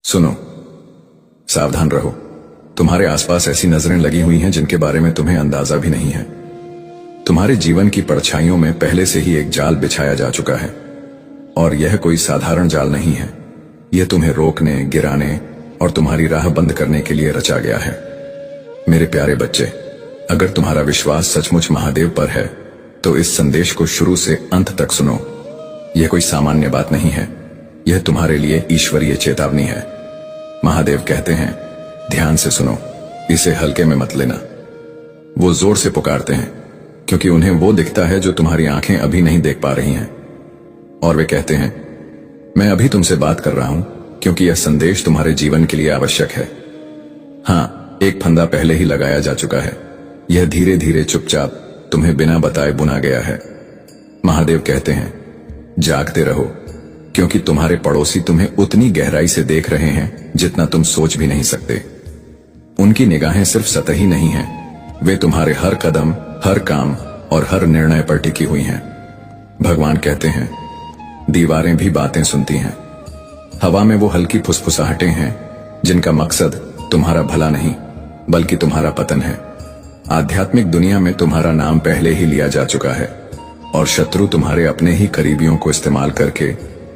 सुनो, सावधान रहो। तुम्हारे आसपास ऐसी नजरें लगी हुई हैं जिनके बारे में तुम्हें अंदाजा भी नहीं है। तुम्हारे जीवन की परछाइयों में पहले से ही एक जाल बिछाया जा चुका है, और यह कोई साधारण जाल नहीं है। यह तुम्हें रोकने, गिराने और तुम्हारी राह बंद करने के लिए रचा गया है। मेरे प्यारे बच्चे, अगर तुम्हारा विश्वास सचमुच महादेव पर है तो इस संदेश को शुरू से अंत तक सुनो। यह कोई सामान्य बात नहीं है, यह तुम्हारे लिए ईश्वरीय चेतावनी है। महादेव कहते हैं, ध्यान से सुनो, इसे हल्के में मत लेना। वो जोर से पुकारते हैं क्योंकि उन्हें वो दिखता है जो तुम्हारी आंखें अभी नहीं देख पा रही हैं। और वे कहते हैं, मैं अभी तुमसे बात कर रहा हूं क्योंकि यह संदेश तुम्हारे जीवन के लिए आवश्यक है। हां, एक फंदा पहले ही लगाया जा चुका है। यह धीरे धीरे चुपचाप तुम्हें बिना बताए बुना गया है। महादेव कहते हैं, जागते रहो, क्योंकि तुम्हारे पड़ोसी तुम्हें उतनी गहराई से देख रहे हैं जितना तुम सोच भी नहीं सकते। उनकी निगाहें सिर्फ सतही नहीं हैं, वे तुम्हारे हर कदम, हर काम और हर निर्णय पर टिकी हुई हैं। भगवान कहते हैं, दीवारें भी बातें सुनती हैं। हवा में वो हल्की फुसफुसाहटें हैं जिनका मकसद तुम्हारा भला नहीं बल्कि तुम्हारा पतन है। आध्यात्मिक दुनिया में तुम्हारा नाम पहले ही लिया जा चुका है, और शत्रु तुम्हारे अपने ही करीबियों को इस्तेमाल करके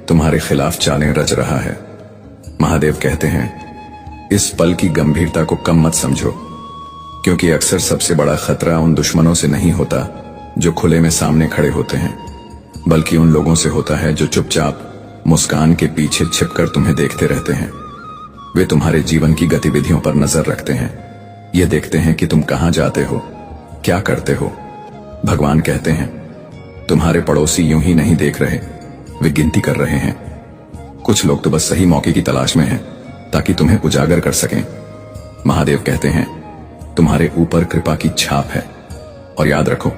तुम्हारे खिलाफ चालें रच रहा है। महादेव कहते हैं, इस पल की गंभीरता को कम मत समझो, क्योंकि अक्सर सबसे बड़ा खतरा उन दुश्मनों से नहीं होता जो खुले में सामने खड़े होते हैं, बल्कि उन लोगों से होता है जो चुपचाप मुस्कान के पीछे छिपकर तुम्हें देखते रहते हैं। वे तुम्हारे जीवन की गतिविधियों पर नजर रखते हैं, ये देखते हैं कि तुम कहां जाते हो, क्या करते हो। भगवान कहते हैं, तुम्हारे पड़ोसी यूं ही नहीं देख रहे, वे गिनती कर रहे हैं। कुछ लोग तो बस सही मौके की तलाश में हैं ताकि तुम्हें उजागर कर सकें। महादेव कहते हैं, तुम्हारे ऊपर कृपा की छाप है, और याद रखो,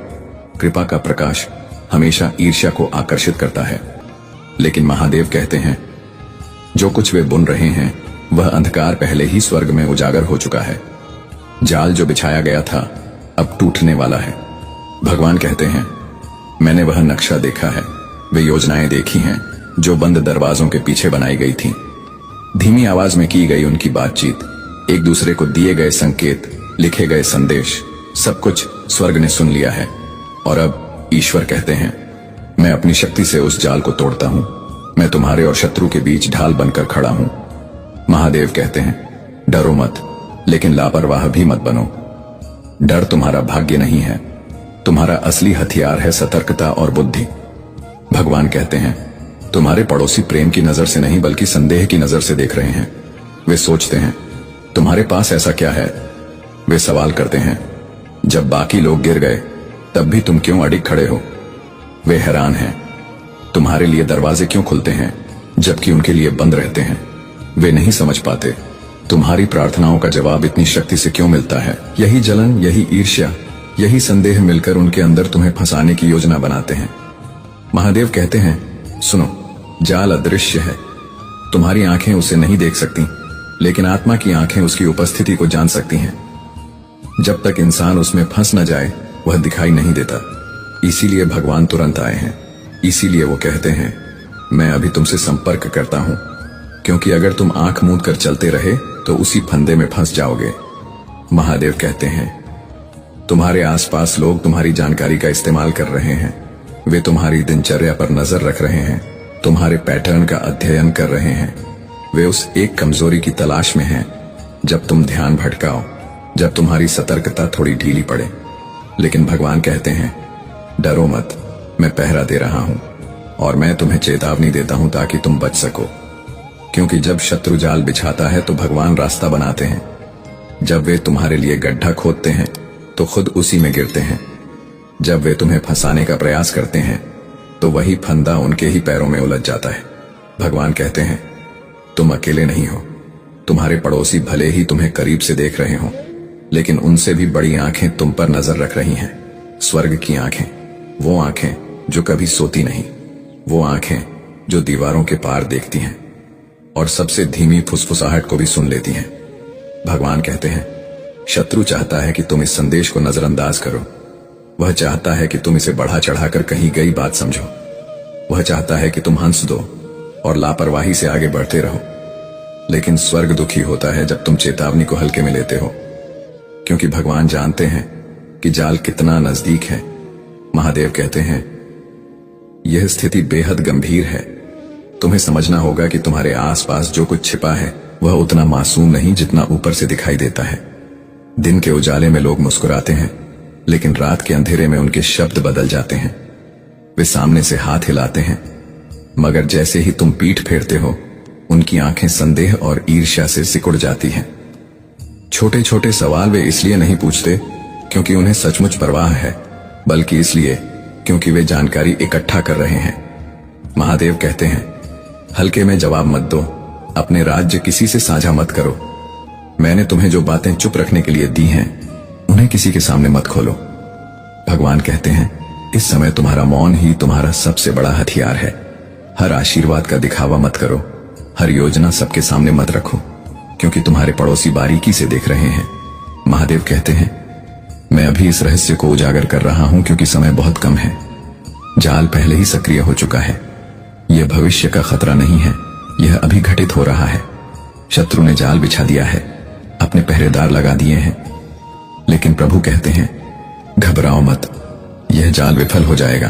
कृपा का प्रकाश हमेशा ईर्ष्या को आकर्षित करता है। लेकिन महादेव कहते हैं, जो कुछ वे बुन रहे हैं वह अंधकार पहले ही स्वर्ग में उजागर हो चुका है। जाल जो बिछाया गया था अब टूटने वाला है। भगवान कहते हैं, मैंने वह नक्शा देखा है, वे योजनाएं देखी हैं जो बंद दरवाजों के पीछे बनाई गई थीं। धीमी आवाज में की गई उनकी बातचीत, एक दूसरे को दिए गए संकेत, लिखे गए संदेश, सब कुछ स्वर्ग ने सुन लिया है। और अब ईश्वर कहते हैं, मैं अपनी शक्ति से उस जाल को तोड़ता हूं। मैं तुम्हारे और शत्रु के बीच ढाल बनकर खड़ा हूं। महादेव कहते हैं, डरो मत, लेकिन लापरवाह भी मत बनो। डर तुम्हारा भाग्य नहीं है, तुम्हारा असली हथियार है सतर्कता और बुद्धि। भगवान कहते हैं, तुम्हारे पड़ोसी प्रेम की नजर से नहीं बल्कि संदेह की नजर से देख रहे हैं। वे सोचते हैं, तुम्हारे पास ऐसा क्या है। वे सवाल करते हैं, जब बाकी लोग गिर गए तब भी तुम क्यों अडिग खड़े हो। वे हैरान हैं, तुम्हारे लिए दरवाजे क्यों खुलते हैं जबकि उनके लिए बंद रहते हैं। वे नहीं समझ पाते, तुम्हारी प्रार्थनाओं का जवाब इतनी शक्ति से क्यों मिलता है। यही जलन, यही ईर्ष्या, यही संदेह मिलकर उनके अंदर तुम्हें फंसाने की योजना बनाते हैं। महादेव कहते हैं, सुनो, जाल अदृश्य है, तुम्हारी आंखें उसे नहीं देख सकती, लेकिन आत्मा की आंखें उसकी उपस्थिति को जान सकती हैं। जब तक इंसान उसमें फंस न जाए वह दिखाई नहीं देता। इसीलिए भगवान तुरंत आए हैं। इसीलिए वो कहते हैं, मैं अभी तुमसे संपर्क करता हूं, क्योंकि अगर तुम आंख मूंद कर चलते रहे तो उसी फंदे में फंस जाओगे। महादेव कहते हैं, तुम्हारे आसपास लोग तुम्हारी जानकारी का इस्तेमाल कर रहे हैं। वे तुम्हारी दिनचर्या पर नजर रख रहे हैं, तुम्हारे पैटर्न का अध्ययन कर रहे हैं। वे उस एक कमजोरी की तलाश में हैं जब तुम ध्यान भटकाओ, जब तुम्हारी सतर्कता थोड़ी ढीली पड़े। लेकिन भगवान कहते हैं, डरो मत, मैं पहरा दे रहा हूं, और मैं तुम्हें चेतावनी देता हूं ताकि तुम बच सको। क्योंकि जब शत्रु जाल बिछाता है तो भगवान रास्ता बनाते हैं। जब वे तुम्हारे लिए गड्ढा खोदते हैं तो खुद उसी में गिरते हैं। जब वे तुम्हें फंसाने का प्रयास करते हैं तो वही फंदा उनके ही पैरों में उलझ जाता है। भगवान कहते हैं, तुम अकेले नहीं हो। तुम्हारे पड़ोसी भले ही तुम्हें करीब से देख रहे हो, लेकिन उनसे भी बड़ी आंखें तुम पर नजर रख रही हैं। स्वर्ग की आंखें, वो आंखें जो कभी सोती नहीं, वो आंखें जो दीवारों के पार देखती हैं और सबसे धीमी फुसफुसाहट को भी सुन लेती हैं। भगवान कहते हैं, शत्रु चाहता है कि तुम इस संदेश को नजरअंदाज करो। वह चाहता है कि तुम इसे बढ़ा चढ़ाकर कहीं गई बात समझो। वह चाहता है कि तुम हंस दो और लापरवाही से आगे बढ़ते रहो। लेकिन स्वर्ग दुखी होता है जब तुम चेतावनी को हल्के में लेते हो, क्योंकि भगवान जानते हैं कि जाल कितना नजदीक है। महादेव कहते हैं, यह स्थिति बेहद गंभीर है। तुम्हें समझना होगा कि तुम्हारे आसपास जो कुछ छिपा है वह उतना मासूम नहीं जितना ऊपर से दिखाई देता है। दिन के उजाले में लोग मुस्कुराते हैं, लेकिन रात के अंधेरे में उनके शब्द बदल जाते हैं। वे सामने से हाथ हिलाते हैं, मगर जैसे ही तुम पीठ फेरते हो उनकी आंखें संदेह और ईर्ष्या से सिकुड़ जाती हैं। छोटे छोटे सवाल वे इसलिए नहीं पूछते क्योंकि उन्हें सचमुच परवाह है, बल्कि इसलिए क्योंकि वे जानकारी इकट्ठा कर रहे हैं। महादेव कहते हैं, हल्के में जवाब मत दो, अपने राज्य किसी से साझा मत करो। मैंने तुम्हें जो बातें चुप रखने के लिए दी हैं उन्हें किसी के सामने मत खोलो। भगवान कहते हैं, इस समय तुम्हारा मौन ही तुम्हारा सबसे बड़ा हथियार है। हर आशीर्वाद का दिखावा मत करो, हर योजना सबके सामने मत रखो, क्योंकि तुम्हारे पड़ोसी बारीकी से देख रहे हैं। महादेव कहते हैं, मैं अभी इस रहस्य को उजागर कर रहा हूं क्योंकि समय बहुत कम है। जाल पहले ही सक्रिय हो चुका है। यह भविष्य का खतरा नहीं है, यह अभी घटित हो रहा है। शत्रु ने जाल बिछा दिया है, अपने पहरेदार लगा दिए हैं, लेकिन प्रभु कहते हैं, घबराओ मत, यह जाल विफल हो जाएगा,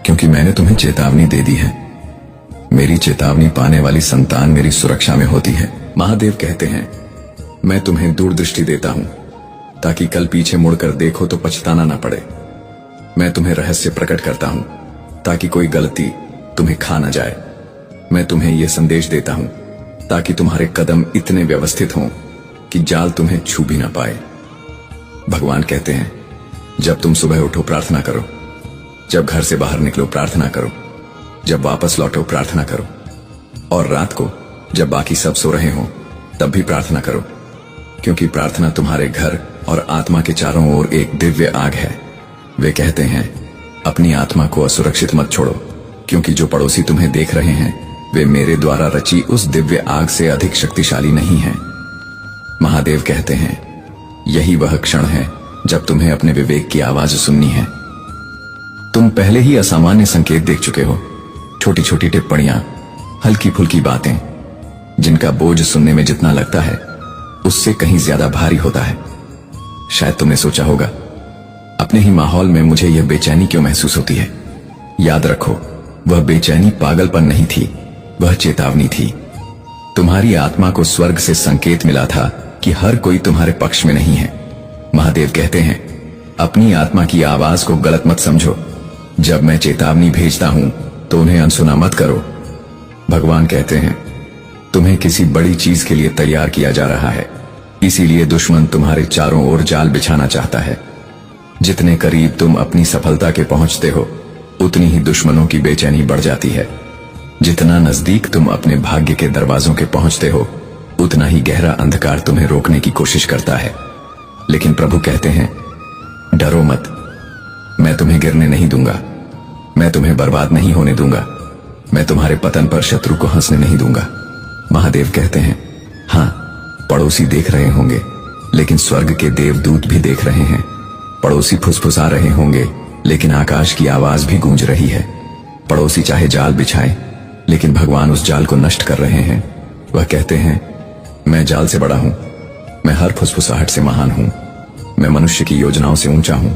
क्योंकि मैंने तुम्हें चेतावनी दे दी है। मेरी चेतावनी पाने वाली संतान मेरी सुरक्षा में होती है। महादेव कहते हैं, मैं तुम्हें दूरदृष्टि देता हूं ताकि कल पीछे मुड़कर देखो तो पछताना ना पड़े। मैं तुम्हें रहस्य प्रकट करता हूं ताकि कोई गलती तुम्हें खा ना जाए। मैं तुम्हें यह संदेश देता हूं ताकि तुम्हारे कदम इतने व्यवस्थित हों कि जाल तुम्हें छू भी ना पाए। भगवान कहते हैं, जब तुम सुबह उठो प्रार्थना करो, जब घर से बाहर निकलो प्रार्थना करो, जब वापस लौटो प्रार्थना करो, और रात को जब बाकी सब सो रहे हो तब भी प्रार्थना करो, क्योंकि प्रार्थना तुम्हारे घर और आत्मा के चारों ओर एक दिव्य आग है। वे कहते हैं, अपनी आत्मा को असुरक्षित मत छोड़ो, क्योंकि जो पड़ोसी तुम्हें देख रहे हैं वे मेरे द्वारा रची उस दिव्य आग से अधिक शक्तिशाली नहीं हैं। महादेव कहते हैं, यही वह क्षण है जब तुम्हें अपने विवेक की आवाज सुननी है। तुम पहले ही असामान्य संकेत देख चुके हो, छोटी छोटी टिप्पणियां, हल्की फुल्की बातें, जिनका बोझ सुनने में जितना लगता है उससे कहीं ज्यादा भारी होता है। शायद तुमने सोचा होगा, अपने ही माहौल में मुझे यह बेचैनी क्यों महसूस होती है। याद रखो, वह बेचैनी पागलपन नहीं थी, वह चेतावनी थी। तुम्हारी आत्मा को स्वर्ग से संकेत मिला था कि हर कोई तुम्हारे पक्ष में नहीं है। महादेव कहते हैं, अपनी आत्मा की आवाज को गलत मत समझो। जब मैं चेतावनी भेजता हूं तो उन्हें अनसुना मत करो। भगवान कहते हैं, तुम्हें किसी बड़ी चीज के लिए तैयार किया जा रहा है, इसीलिए दुश्मन तुम्हारे चारों ओर जाल बिछाना चाहता है। जितने करीब तुम अपनी सफलता के पहुंचते हो उतनी ही दुश्मनों की बेचैनी बढ़ जाती है। जितना नजदीक तुम अपने भाग्य के दरवाजों के पहुंचते हो उतना ही गहरा अंधकार तुम्हें रोकने की कोशिश करता है। लेकिन प्रभु कहते हैं, डरो मत, मैं तुम्हें गिरने नहीं दूंगा, मैं तुम्हें बर्बाद नहीं होने दूंगा, मैं तुम्हारे पतन पर शत्रु को हंसने नहीं दूंगा। महादेव कहते हैं, हां, पड़ोसी देख रहे होंगे, लेकिन स्वर्ग के देवदूत भी देख रहे हैं। पड़ोसी फुसफुसा रहे होंगे, लेकिन आकाश की आवाज भी गूंज रही है। पड़ोसी चाहे जाल बिछाए, लेकिन भगवान उस जाल को नष्ट कर रहे हैं। वह कहते हैं, मैं जाल से बड़ा हूं, मैं हर फुसफुसाहट से महान हूं, मैं मनुष्य की योजनाओं से ऊंचा हूं।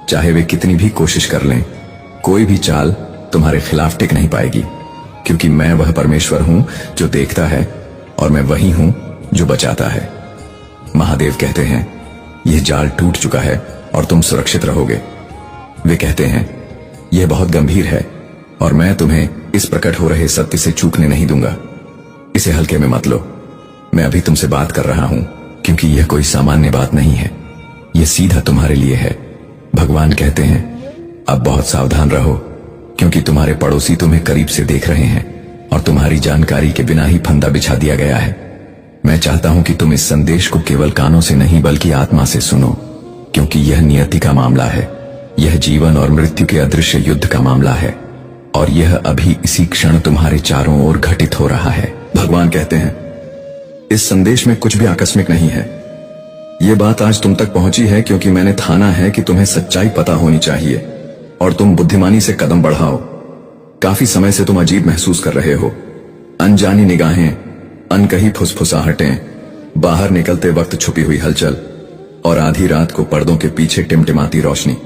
चाहे वे कितनी भी कोशिश कर लें, कोई भी चाल तुम्हारे खिलाफ टिक नहीं पाएगी, क्योंकि मैं वह परमेश्वर हूं जो देखता है, और मैं वही हूं जो बचाता है। महादेव कहते हैं, यह जाल टूट चुका है और तुम सुरक्षित रहोगे। वे कहते हैं, यह बहुत गंभीर है और मैं तुम्हें इस प्रकट हो रहे सत्य से चूकने नहीं दूंगा। इसे हल्के में मत लो। मैं अभी तुमसे बात कर रहा हूं क्योंकि यह कोई सामान्य बात नहीं है, यह सीधा तुम्हारे लिए है। भगवान कहते हैं, अब बहुत सावधान रहो, क्योंकि तुम्हारे पड़ोसी तुम्हें करीब से देख रहे हैं और तुम्हारी जानकारी के बिना ही फंदा बिछा दिया गया है। मैं चाहता हूं कि तुम इस संदेश को केवल कानों से नहीं बल्कि आत्मा से सुनो, क्योंकि यह नियति का मामला है। यह जीवन और मृत्यु के अदृश्य युद्ध का मामला है, और यह अभी इसी क्षण तुम्हारे चारों ओर घटित हो रहा है। भगवान कहते हैं, इस संदेश में कुछ भी आकस्मिक नहीं है। यह बात आज तुम तक पहुंची है क्योंकि मैंने ठाना है कि तुम्हें सच्चाई पता होनी चाहिए और तुम बुद्धिमानी से कदम बढ़ाओ। काफी समय से तुम अजीब महसूस कर रहे हो, अनजानी निगाहें, अनकही फुसफुसाहटें, बाहर निकलते वक्त छुपी हुई हलचल और आधी रात को पर्दों के पीछे टिमटिमाती रोशनी।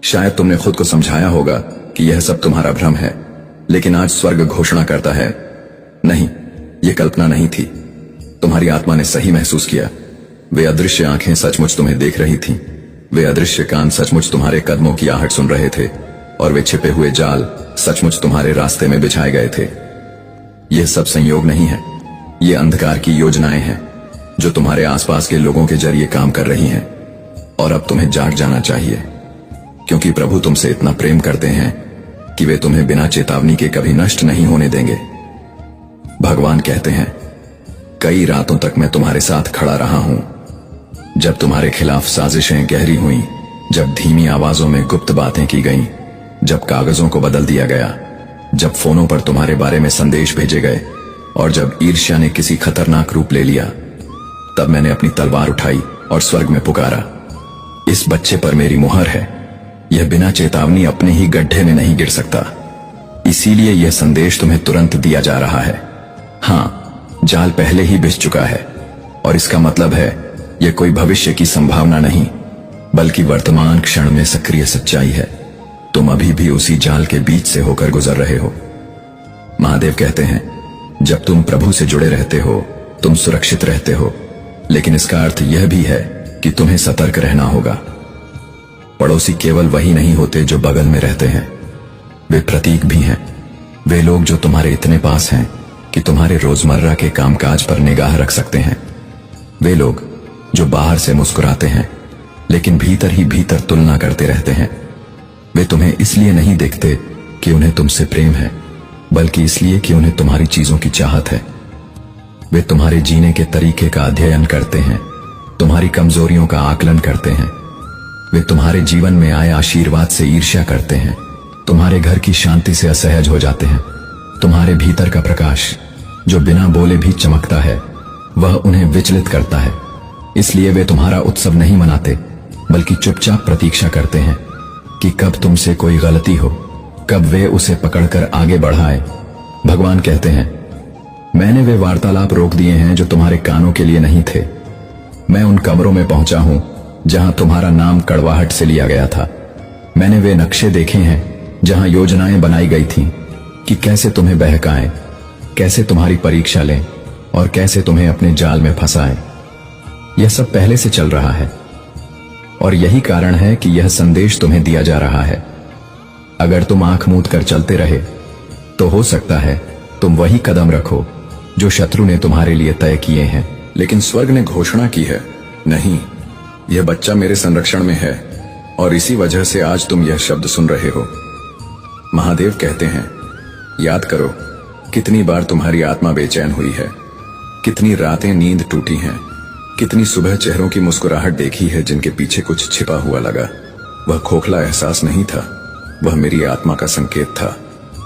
शायद तुमने खुद को समझाया होगा कि यह सब तुम्हारा भ्रम है, लेकिन आज स्वर्ग घोषणा करता है, नहीं, यह कल्पना नहीं थी। तुम्हारी आत्मा ने सही महसूस किया। वे अदृश्य आंखें सचमुच तुम्हें देख रही थीं। वे अदृश्य कान सचमुच तुम्हारे कदमों की आहट सुन रहे थे और वे छिपे हुए जाल सचमुच तुम्हारे रास्ते में बिछाए गए थे। यह सब संयोग नहीं है, ये अंधकार की योजनाएं हैं जो तुम्हारे आसपास के लोगों के जरिए काम कर रही हैं। और अब तुम्हें जाग जाना चाहिए, क्योंकि प्रभु तुमसे इतना प्रेम करते हैं कि वे तुम्हें बिना चेतावनी के कभी नष्ट नहीं होने देंगे। भगवान कहते हैं, कई रातों तक मैं तुम्हारे साथ खड़ा रहा हूं। जब तुम्हारे खिलाफ साजिशें गहरी हुईं, जब धीमी आवाजों में गुप्त बातें की गईं, जब कागजों को बदल दिया गया, जब फोनों पर तुम्हारे बारे में संदेश भेजे गए और जब ईर्ष्या ने किसी खतरनाक रूप ले लिया, तब मैंने अपनी तलवार उठाई और स्वर्ग में पुकारा, इस बच्चे पर मेरी मुहर है। यह बिना चेतावनी अपने ही गड्ढे में नहीं गिर सकता। इसीलिए यह संदेश तुम्हें तुरंत दिया जा रहा है। हां, जाल पहले ही बिछ चुका है और इसका मतलब है यह कोई भविष्य की संभावना नहीं, बल्कि वर्तमान क्षण में सक्रिय सच्चाई है। तुम अभी भी उसी जाल के बीच से होकर गुजर रहे हो। महादेव कहते हैं, जब तुम प्रभु से जुड़े रहते हो तुम सुरक्षित रहते हो, लेकिन इसका अर्थ यह भी है कि तुम्हें सतर्क रहना होगा। पड़ोसी केवल वही नहीं होते जो बगल में रहते हैं, वे प्रतीक भी हैं। वे लोग जो तुम्हारे इतने पास हैं कि तुम्हारे रोजमर्रा के कामकाज पर निगाह रख सकते हैं। वे लोग जो बाहर से मुस्कुराते हैं लेकिन भीतर ही भीतर तुलना करते रहते हैं। वे तुम्हें इसलिए नहीं देखते कि उन्हें तुमसे प्रेम है, बल्कि इसलिए कि उन्हें तुम्हारी चीजों की चाहत है। वे तुम्हारे जीने के तरीके का अध्ययन करते हैं, तुम्हारी कमजोरियों का आकलन करते हैं। वे तुम्हारे जीवन में आए आशीर्वाद से ईर्ष्या करते हैं, तुम्हारे घर की शांति से असहज हो जाते हैं। तुम्हारे भीतर का प्रकाश जो बिना बोले भी चमकता है, वह उन्हें विचलित करता है। इसलिए वे तुम्हारा उत्सव नहीं मनाते, बल्कि चुपचाप प्रतीक्षा करते हैं कि कब तुमसे कोई गलती हो, कब वे उसे पकड़कर आगे बढ़ाए। भगवान कहते हैं, मैंने वे वार्तालाप रोक दिए हैं जो तुम्हारे कानों के लिए नहीं थे। मैं उन कमरों में पहुंचा हूं जहां तुम्हारा नाम कड़वाहट से लिया गया था। मैंने वे नक्शे देखे हैं जहां योजनाएं बनाई गई थीं कि कैसे तुम्हें बहकाएं, कैसे तुम्हारी परीक्षा लें और कैसे तुम्हें अपने जाल में फंसाएं। यह सब पहले से चल रहा है और यही कारण है कि यह संदेश तुम्हें दिया जा रहा है। अगर तुम आंख मूंद कर चलते रहे तो हो सकता है तुम वही कदम रखो जो शत्रु ने तुम्हारे लिए तय किए हैं। लेकिन स्वर्ग ने घोषणा की है, नहीं, यह बच्चा मेरे संरक्षण में है और इसी वजह से आज तुम यह शब्द सुन रहे हो। महादेव कहते हैं, याद करो कितनी बार तुम्हारी आत्मा बेचैन हुई है, कितनी रातें नींद टूटी हैं, कितनी सुबह चेहरों की मुस्कुराहट देखी है जिनके पीछे कुछ छिपा हुआ लगा। वह खोखला एहसास नहीं था, वह मेरी आत्मा का संकेत था,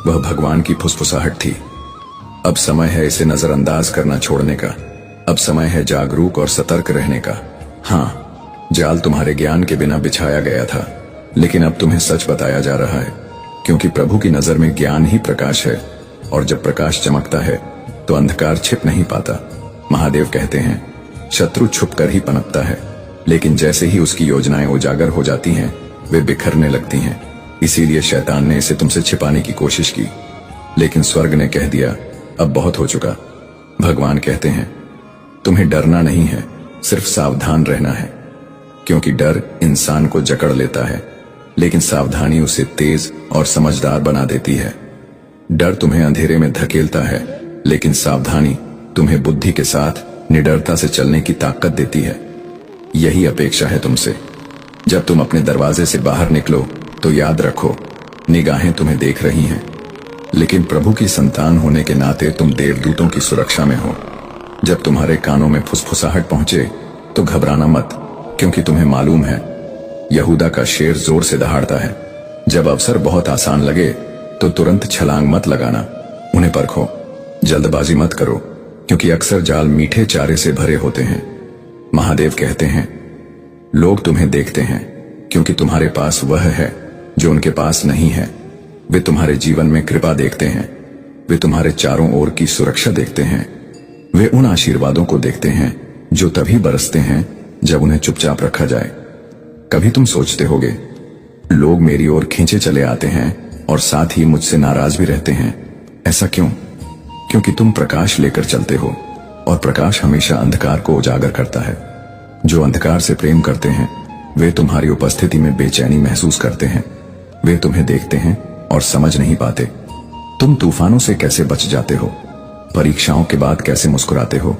वह भगवान की फुसफुसाहट थी। अब समय है इसे नजरअंदाज करना छोड़ने का। अब समय है जागरूक और सतर्क रहने का। हाँ, जाल तुम्हारे ज्ञान के बिना बिछाया गया था, लेकिन अब तुम्हें सच बताया जा रहा है, क्योंकि प्रभु की नजर में ज्ञान ही प्रकाश है और जब प्रकाश चमकता है तो अंधकार छिप नहीं पाता। महादेव कहते हैं, शत्रु छुपकर ही पनपता है, लेकिन जैसे ही उसकी योजनाएं उजागर हो जाती हैं वे बिखरने लगती हैं। इसीलिए शैतान ने इसे तुमसे छिपाने की कोशिश की, लेकिन स्वर्ग ने कह दिया, अब बहुत हो चुका। भगवान कहते हैं, तुम्हें डरना नहीं है, सिर्फ सावधान रहना है, क्योंकि डर इंसान को जकड़ लेता है, लेकिन सावधानी उसे तेज और समझदार बना देती है। डर तुम्हें अंधेरे में धकेलता है, लेकिन सावधानी तुम्हें बुद्धि के साथ निडरता से चलने की ताकत देती है। यही अपेक्षा है तुमसे। जब तुम अपने दरवाजे से बाहर निकलो तो याद रखो, निगाहें तुम्हें देख रही हैं, लेकिन प्रभु की संतान होने के नाते तुम देवदूतों की सुरक्षा में हो। जब तुम्हारे कानों में फुसफुसाहट पहुंचे तो घबराना मत, क्योंकि तुम्हें मालूम है यहूदा का शेर जोर से दहाड़ता है। जब अवसर बहुत आसान लगे तो तुरंत छलांग मत लगाना, उन्हें परखो, जल्दबाजी मत करो, क्योंकि अक्सर जाल मीठे चारे से भरे होते हैं। महादेव कहते हैं, लोग तुम्हें देखते हैं क्योंकि तुम्हारे पास वह है जो उनके पास नहीं है। वे तुम्हारे जीवन में कृपा देखते हैं, वे तुम्हारे चारों ओर की सुरक्षा देखते हैं, वे उन आशीर्वादों को देखते हैं जो तभी बरसते हैं जब उन्हें चुपचाप रखा जाए। कभी तुम सोचते होगे, लोग मेरी ओर खींचे चले आते हैं और साथ ही मुझसे नाराज भी रहते हैं। ऐसा क्यों? क्योंकि तुम प्रकाश लेकर चलते हो और प्रकाश हमेशा अंधकार को उजागर करता है। जो अंधकार से प्रेम करते हैं वे तुम्हारी उपस्थिति में बेचैनी महसूस करते हैं। वे तुम्हें देखते हैं और समझ नहीं पाते। तुम तूफानों से कैसे बच जाते हो, परीक्षाओं के बाद कैसे मुस्कुराते हो,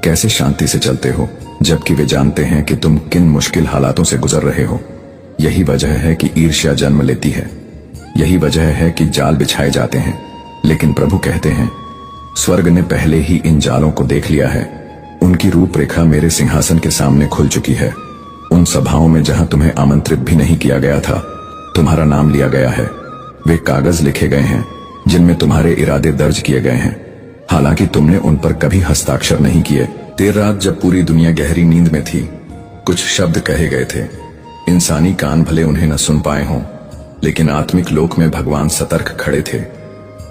कैसे शांति से चलते हो, जबकि वे जानते हैं कि तुम किन मुश्किल हालातों से गुजर रहे हो। यही वजह है कि ईर्ष्या जन्म लेती है। यही वजह है कि जाल बिछाए जाते हैं। लेकिन प्रभु कहते हैं, स्वर्ग ने पहले ही इन जालों को देख लिया है। उनकी रूपरेखा मेरे सिंहासन के सामने खुल चुकी है। उन सभाओं में जहां तुम्हें आमंत्रित भी नहीं किया गया था, तुम्हारा नाम लिया गया है। वे कागज लिखे गए हैं जिनमें तुम्हारे इरादे दर्ज किए गए हैं, हालांकि तुमने उन पर कभी हस्ताक्षर नहीं किए। देर रात जब पूरी दुनिया गहरी नींद में थी, कुछ शब्द कहे गए थे। इंसानी कान भले उन्हें न सुन पाए हों, लेकिन आत्मिक लोक में भगवान सतर्क खड़े थे।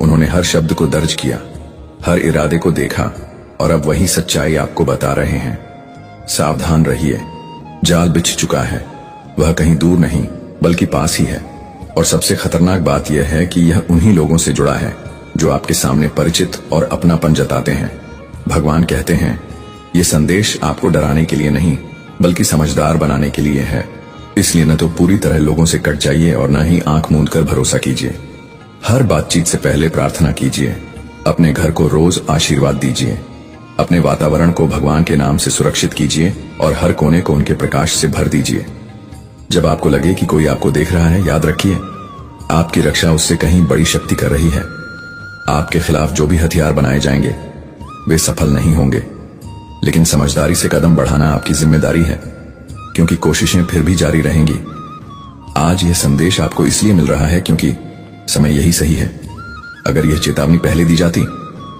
उन्होंने हर शब्द को दर्ज किया, हर इरादे को देखा, और अब वही सच्चाई आपको बता रहे हैं। सावधान रहिए, जाल बिछ चुका है। वह कहीं दूर नहीं बल्कि पास ही है। और सबसे खतरनाक बात यह है कि यह उन्हीं लोगों से जुड़ा है जो आपके सामने परिचित और अपनापन जताते हैं। भगवान कहते हैं, ये संदेश आपको डराने के लिए नहीं बल्कि समझदार बनाने के लिए है। इसलिए न तो पूरी तरह लोगों से कट जाइए और न ही आंख मूंद कर भरोसा कीजिए। हर बातचीत से पहले प्रार्थना कीजिए। अपने घर को रोज आशीर्वाद दीजिए। अपने वातावरण को भगवान के नाम से सुरक्षित कीजिए और हर कोने को उनके प्रकाश से भर दीजिए। जब आपको लगे कि कोई आपको देख रहा है, याद रखिए, आपकी रक्षा उससे कहीं बड़ी शक्ति कर रही है। आपके खिलाफ जो भी हथियार बनाए जाएंगे वे सफल नहीं होंगे, लेकिन समझदारी से कदम बढ़ाना आपकी जिम्मेदारी है, क्योंकि कोशिशें फिर भी जारी रहेंगी। आज यह संदेश आपको इसलिए मिल रहा है क्योंकि समय यही सही है। अगर यह चेतावनी पहले दी जाती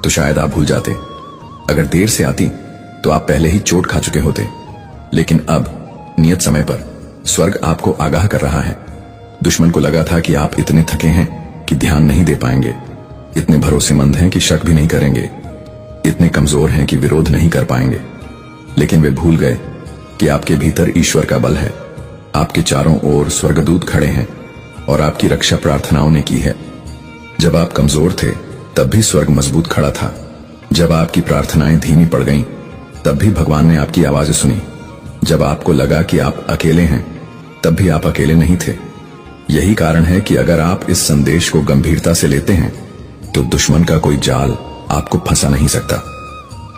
तो शायद आप भूल जाते। अगर देर से आती तो आप पहले ही चोट खा चुके होते। लेकिन अब नियत समय पर स्वर्ग आपको आगाह कर रहा है। दुश्मन को लगा था कि आप इतने थके हैं कि ध्यान नहीं दे पाएंगे, इतने भरोसेमंद हैं कि शक भी नहीं करेंगे, इतने कमजोर हैं कि विरोध नहीं कर पाएंगे। लेकिन वे भूल गए कि आपके भीतर ईश्वर का बल है। आपके चारों ओर स्वर्गदूत खड़े हैं और आपकी रक्षा प्रार्थनाओं ने की है। जब आप कमजोर थे तब भी स्वर्ग मजबूत खड़ा था। जब आपकी प्रार्थनाएं धीमी पड़ गईं, तब भी भगवान ने आपकी आवाजें सुनी। जब आपको लगा कि आप अकेले हैं, तब भी आप अकेले नहीं थे। यही कारण है कि अगर आप इस संदेश को गंभीरता से लेते हैं तो दुश्मन का कोई जाल आपको फंसा नहीं सकता।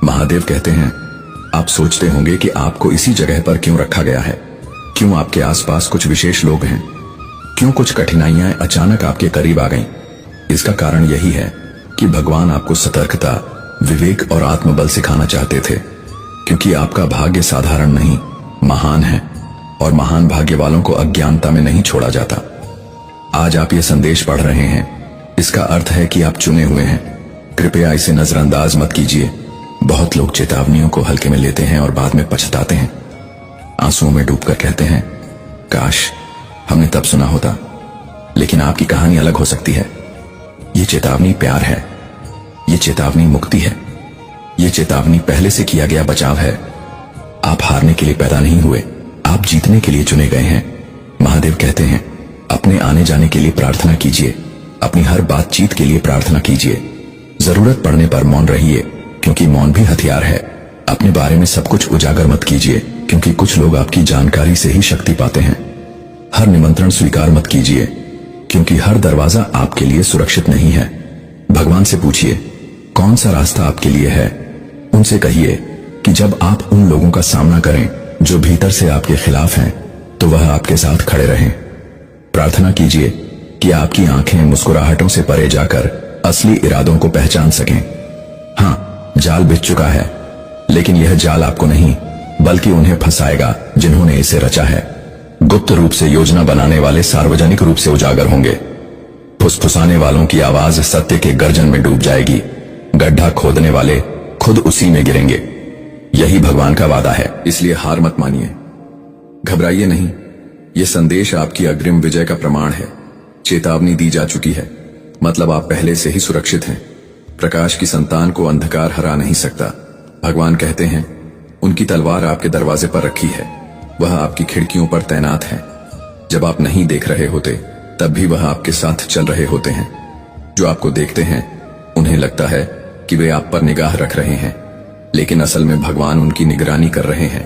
महादेव कहते हैं, आप सोचते होंगे कि आपको इसी जगह पर क्यों रखा गया है, क्यों आपके आसपास कुछ विशेष लोग हैं, क्यों कुछ कठिनाइयां अचानक आपके करीब आ गईं। इसका कारण यही है कि भगवान आपको सतर्कता, विवेक और आत्मबल सिखाना चाहते थे, क्योंकि आपका भाग्य साधारण नहीं, महान है, और महान भाग्य वालों को अज्ञानता में नहीं छोड़ा जाता। आज आप ये संदेश पढ़ रहे हैं, इसका अर्थ है कि आप चुने हुए हैं। कृपया इसे नजरअंदाज मत कीजिए। बहुत लोग चेतावनियों को हल्के में लेते हैं और बाद में पछताते हैं। आंसुओं में डूबकर कहते हैं, काश हमने तब सुना होता। लेकिन आपकी कहानी अलग हो सकती है। ये चेतावनी प्यार है, ये चेतावनी मुक्ति है, ये चेतावनी पहले से किया गया बचाव है। आप हारने के लिए पैदा नहीं हुए, आप जीतने के लिए चुने गए हैं। महादेव कहते हैं, अपने आने जाने के लिए प्रार्थना कीजिए, अपनी हर बातचीत के लिए प्रार्थना कीजिए। जरूरत पड़ने पर मौन रहिए, क्योंकि मौन भी हथियार है। अपने बारे में सब कुछ उजागर मत कीजिए, क्योंकि कुछ लोग आपकी जानकारी से ही शक्ति पाते हैं। हर निमंत्रण स्वीकार मत कीजिए, क्योंकि हर दरवाजा आपके लिए सुरक्षित नहीं है। भगवान से पूछिए, कौन सा रास्ता आपके लिए है। उनसे कहिए कि जब आप उन लोगों का सामना करें जो भीतर से आपके खिलाफ हैं, तो वह आपके साथ खड़े रहें। प्रार्थना कीजिए कि आपकी आंखें मुस्कुराहटों से परे जाकर असली इरादों को पहचान सकें। हाँ, जाल बिछ चुका है, लेकिन यह जाल आपको नहीं बल्कि उन्हें फंसाएगा जिन्होंने इसे रचा है। गुप्त रूप से योजना बनाने वाले सार्वजनिक रूप से उजागर होंगे। फुसफुसाने वालों की आवाज सत्य के गर्जन में डूब जाएगी। गड्ढा खोदने वाले खुद उसी में गिरेंगे। यही भगवान का वादा है। इसलिए हार मत मानिए, घबराइए नहीं। यह संदेश आपकी अग्रिम विजय का प्रमाण है। चेतावनी दी जा चुकी है, मतलब आप पहले से ही सुरक्षित हैं। प्रकाश की संतान को अंधकार हरा नहीं सकता। भगवान कहते हैं, उनकी तलवार आपके दरवाजे पर रखी है, वह आपकी खिड़कियों पर तैनात है। जब आप नहीं देख रहे होते तब भी वह आपके साथ चल रहे होते हैं। जो आपको देखते हैं उन्हें लगता है कि वे आप पर निगाह रख रहे हैं, लेकिन असल में भगवान उनकी निगरानी कर रहे हैं,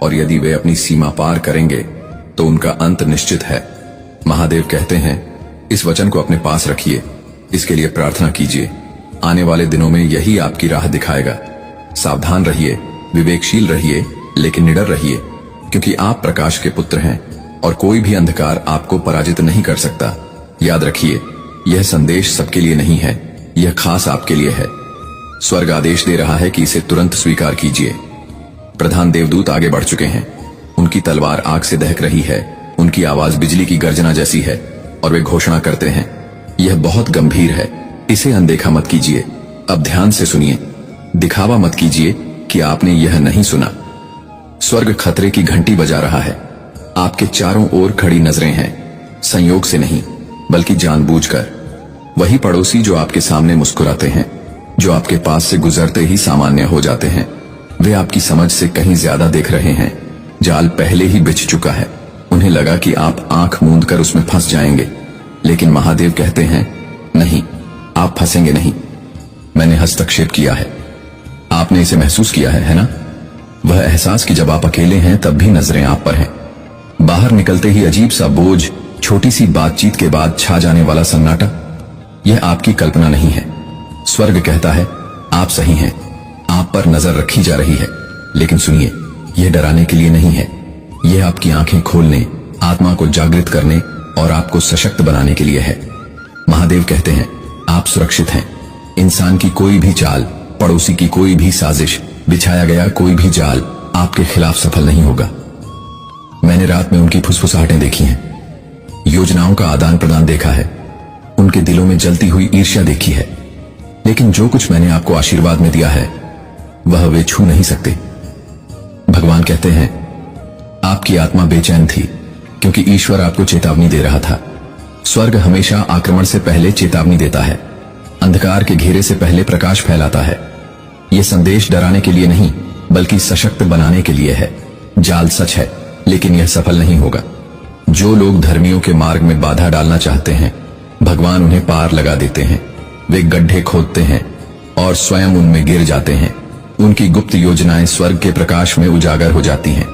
और यदि वे अपनी सीमा पार करेंगे तो उनका अंत निश्चित है। महादेव कहते हैं, इस वचन को अपने पास रखिए, इसके लिए प्रार्थना कीजिए। आने वाले दिनों में यही आपकी राह दिखाएगा। सावधान रहिए, विवेकशील रहिए, लेकिन निडर रहिए, क्योंकि आप प्रकाश के पुत्र हैं और कोई भी अंधकार आपको पराजित नहीं कर सकता। याद रखिए, यह संदेश सबके लिए नहीं है, यह खास आपके लिए है। स्वर्ग आदेश दे रहा है कि इसे तुरंत स्वीकार कीजिए। प्रधान देवदूत आगे बढ़ चुके हैं, उनकी तलवार आग से दहक रही है, उनकी आवाज बिजली की गर्जना जैसी है, और वे घोषणा करते हैं, यह बहुत गंभीर है, इसे अनदेखा मत कीजिए। अब ध्यान से सुनिए, दिखावा मत कीजिए कि आपने यह नहीं सुना। स्वर्ग खतरे की घंटी बजा रहा है। आपके चारों ओर खड़ी नजरें हैं, संयोग से नहीं बल्कि जानबूझकर। वही पड़ोसी जो आपके सामने मुस्कुराते हैं, जो आपके पास से गुजरते ही सामान्य हो जाते हैं, वे आपकी समझ से कहीं ज्यादा देख रहे हैं। जाल पहले ही बिछ चुका है। उन्हें लगा कि आप आंख मूंद कर उसमें फंस जाएंगे, लेकिन महादेव कहते हैं, नहीं, आप फंसेंगे नहीं। मैंने हस्तक्षेप किया है, आपने इसे महसूस किया है ना? वह एहसास कि जब आप अकेले हैं तब भी नजरें आप पर हैं। बाहर निकलते ही अजीब सा बोझ, छोटी सी बातचीत के बाद छा जाने वाला सन्नाटा, यह आपकी कल्पना नहीं है। स्वर्ग कहता है, आप सही हैं, आप पर नजर रखी जा रही है, लेकिन सुनिए, यह डराने के लिए नहीं है, यह आपकी आंखें खोलने, आत्मा को जागृत करने और आपको सशक्त बनाने के लिए है। महादेव कहते हैं, आप सुरक्षित हैं। इंसान की कोई भी चाल, पड़ोसी की कोई भी साजिश, बिछाया गया कोई भी जाल आपके खिलाफ सफल नहीं होगा। मैंने रात में उनकी फुसफुसाहटें देखी हैं, योजनाओं का आदान प्रदान देखा है, उनके दिलों में जलती हुई ईर्ष्या देखी है, लेकिन जो कुछ मैंने आपको आशीर्वाद में दिया है वह वे छू नहीं सकते। भगवान कहते हैं, आपकी आत्मा बेचैन थी क्योंकि ईश्वर आपको चेतावनी दे रहा था। स्वर्ग हमेशा आक्रमण से पहले चेतावनी देता है, अंधकार के घेरे से पहले प्रकाश फैलाता है। यह संदेश डराने के लिए नहीं बल्कि सशक्त बनाने के लिए है। जाल सच है, लेकिन यह सफल नहीं होगा। जो लोग धर्मियों के मार्ग में बाधा डालना चाहते हैं, भगवान उन्हें पार लगा देते हैं। वे गड्ढे खोदते हैं और स्वयं उनमें गिर जाते हैं। उनकी गुप्त योजनाएं स्वर्ग के प्रकाश में उजागर हो जाती हैं।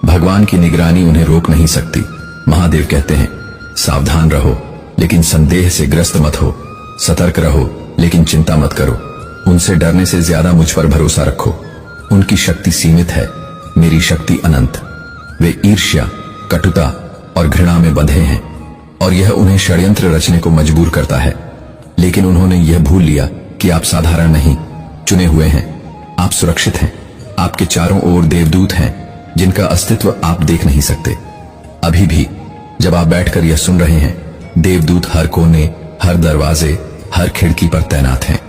भगवान की निगरानी उन्हें रोक नहीं सकती। महादेव कहते हैं, सावधान रहो लेकिन संदेह से ग्रस्त मत हो, सतर्क रहो लेकिन चिंता मत करो। उनसे डरने से ज्यादा मुझ पर भरोसा रखो। उनकी शक्ति सीमित है, मेरी शक्ति अनंत। वे ईर्ष्या, कटुता और घृणा में बंधे हैं और यह उन्हें षड्यंत्र रचने को मजबूर करता है, लेकिन उन्होंने यह भूल लिया कि आप साधारण नहीं, चुने हुए हैं। आप सुरक्षित हैं। आपके चारों ओर देवदूत हैं जिनका अस्तित्व आप देख नहीं सकते। अभी भी जब आप बैठकर यह सुन रहे हैं, देवदूत हर कोने, हर दरवाजे, हर खिड़की पर तैनात हैं।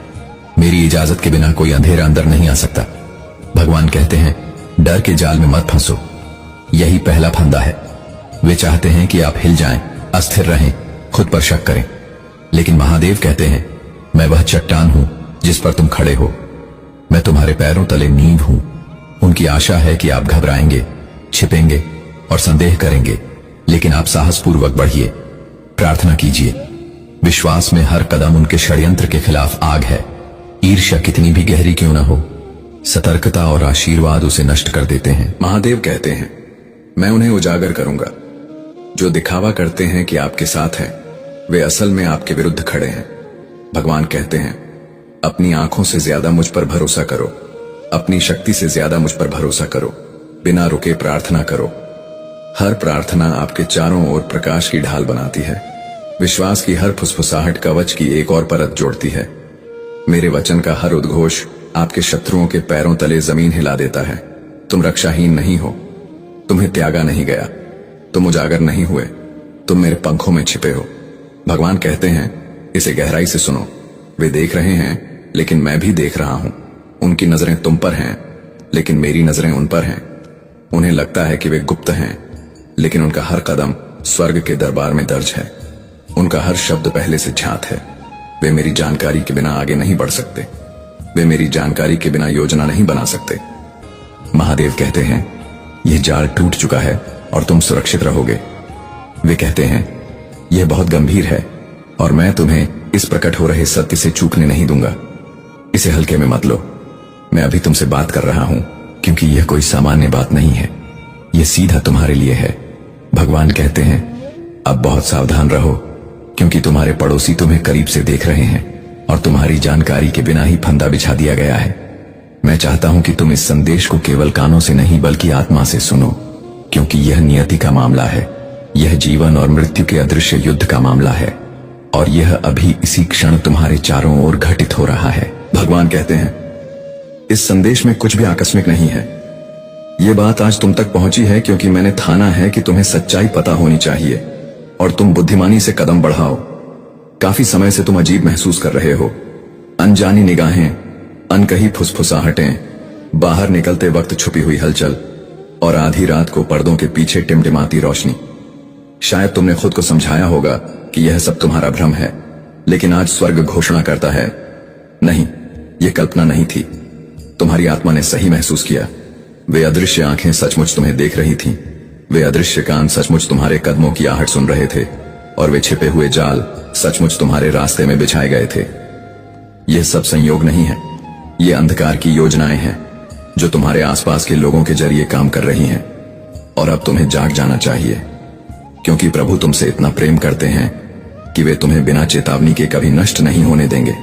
मेरी इजाजत के बिना कोई अंधेरा अंदर नहीं आ सकता। भगवान कहते हैं, डर के जाल में मत फंसो, यही पहला फंदा है। वे चाहते हैं कि आप हिल जाएं, अस्थिर रहें, खुद पर शक करें, लेकिन महादेव कहते हैं, मैं वह चट्टान हूं जिस पर तुम खड़े हो। मैं तुम्हारे पैरों तले नींव हूं। उनकी आशा है कि आप घबराएंगे, छिपेंगे और संदेह करेंगे, लेकिन आप साहसपूर्वक बढ़िए, प्रार्थना कीजिए। विश्वास में हर कदम उनके षड्यंत्र के खिलाफ आग है। ईर्ष्या कितनी भी गहरी क्यों न हो, सतर्कता और आशीर्वाद उसे नष्ट कर देते हैं। महादेव कहते हैं, मैं उन्हें उजागर करूंगा। जो दिखावा करते हैं कि आपके साथ हैं, वे असल में आपके विरुद्ध खड़े हैं। भगवान कहते हैं, अपनी आंखों से ज्यादा मुझ पर भरोसा करो, अपनी शक्ति से ज्यादा मुझ पर भरोसा करो, बिना रुके प्रार्थना करो। हर प्रार्थना आपके चारों ओर प्रकाश की ढाल बनाती है। विश्वास की हर फुसफुसाहट कवच की एक और परत जोड़ती है। मेरे वचन का हर उद्घोष आपके शत्रुओं के पैरों तले जमीन हिला देता है। तुम रक्षाहीन नहीं हो, तुम्हें त्यागा नहीं गया, तुम उजागर नहीं हुए, तुम मेरे पंखों में छिपे हो। भगवान कहते हैं, इसे गहराई से सुनो। वे देख रहे हैं लेकिन मैं भी देख रहा हूं। उनकी नजरें तुम पर हैं लेकिन मेरी नजरें उन पर हैं। उन्हें लगता है कि वे गुप्त हैं, लेकिन उनका हर कदम स्वर्ग के दरबार में दर्ज है। उनका हर शब्द पहले से झांत है। वे मेरी जानकारी के बिना आगे नहीं बढ़ सकते। वे मेरी जानकारी के बिना योजना नहीं बना सकते। महादेव कहते हैं यह जाल टूट चुका है और तुम सुरक्षित रहोगे। वे कहते हैं यह बहुत गंभीर है और मैं तुम्हें इस प्रकट हो रहे सत्य से चूकने नहीं दूंगा। इसे हल्के में मत लो। मैं अभी तुमसे बात कर रहा हूं क्योंकि यह कोई सामान्य बात नहीं है, यह सीधा तुम्हारे लिए है। भगवान कहते हैं अब बहुत सावधान रहो क्योंकि तुम्हारे पड़ोसी तुम्हें करीब से देख रहे हैं और तुम्हारी जानकारी के बिना ही फंदा बिछा दिया गया है। मैं चाहता हूं कि तुम इस संदेश को केवल कानों से नहीं बल्कि आत्मा से सुनो, क्योंकि यह नियति का मामला है। यह जीवन और मृत्यु के अदृश्य युद्ध का मामला है और यह अभी इसी क्षण तुम्हारे चारों ओर घटित हो रहा है। भगवान कहते हैं इस संदेश में कुछ भी आकस्मिक नहीं है। यह बात आज तुम तक पहुंची है क्योंकि मैंने ठाना है कि तुम्हें सच्चाई पता होनी चाहिए और तुम बुद्धिमानी से कदम बढ़ाओ। काफी समय से तुम अजीब महसूस कर रहे हो, अनजानी निगाहें, अनकही फुसफुसाहटें, बाहर निकलते वक्त छुपी हुई हलचल और आधी रात को पर्दों के पीछे टिमटिमाती रोशनी। शायद तुमने खुद को समझाया होगा कि यह सब तुम्हारा भ्रम है, लेकिन आज स्वर्ग घोषणा करता है नहीं, यह कल्पना नहीं थी। तुम्हारी आत्मा ने सही महसूस किया। वे अदृश्य आंखें सचमुच तुम्हें देख रही थीं। वे अदृश्य कान सचमुच तुम्हारे कदमों की आहट सुन रहे थे और वे छिपे हुए जाल सचमुच तुम्हारे रास्ते में बिछाए गए थे। यह सब संयोग नहीं है, ये अंधकार की योजनाएं हैं जो तुम्हारे आसपास के लोगों के जरिए काम कर रही हैं। और अब तुम्हें जाग जाना चाहिए क्योंकि प्रभु तुमसे इतना प्रेम करते हैं कि वे तुम्हें बिना चेतावनी के कभी नष्ट नहीं होने देंगे।